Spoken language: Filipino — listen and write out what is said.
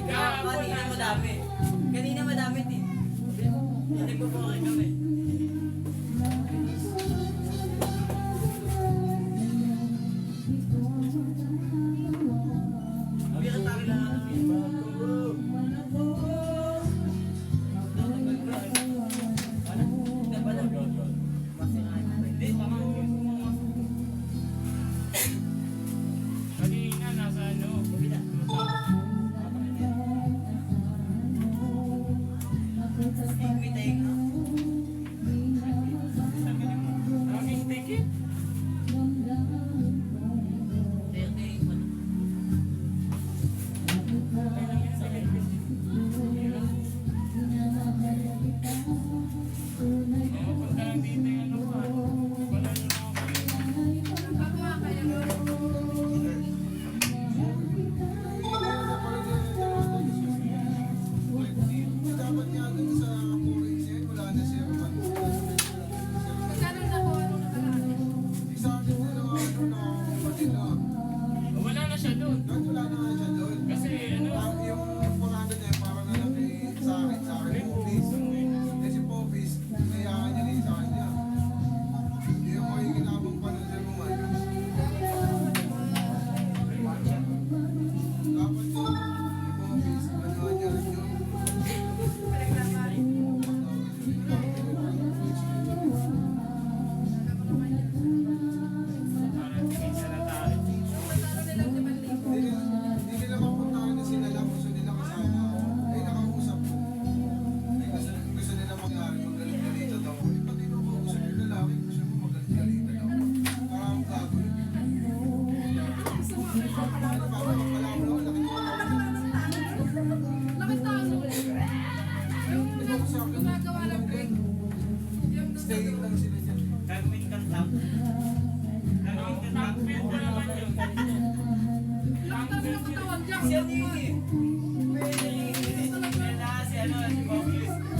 Kanina madami. Kanina madami din. Hindi po po kami. Kanina nasa ano? Daming ticket. Punta lang dito yung ano pa. Wala na ako. Dapat nga dun sa Puri Sen, wala na siya. Isa akin na lang ano na Manila. Wala na siya doon. Doon wala na nga siya doon. Kasi ano, Yung 400 niya parang na lang sa akin Popis. Eh si Popis, kayaan niya rin sa kanya. Hindi yung makikinabang pa nun sa Romayos. Dapat yun, si Popis, ano niya rin yun. parang tingin na tayo. Hindi nila mapuntahan na sila lang, gusto nila kasama. Ay nakausap ko. Ay gusto nila mangyari, magalit-galita daw. Eh, pati nung kausap yung lalaki, gusto mo magalit-galita daw. Parang gagawin. Ano ba, magpapalaman ako, laki ko ako. Ito ko sa akin, staying lang sila dyan. Gagawin kang tap. Backbend na naman yun. Si ano yun eh? Si ano, si Bobby.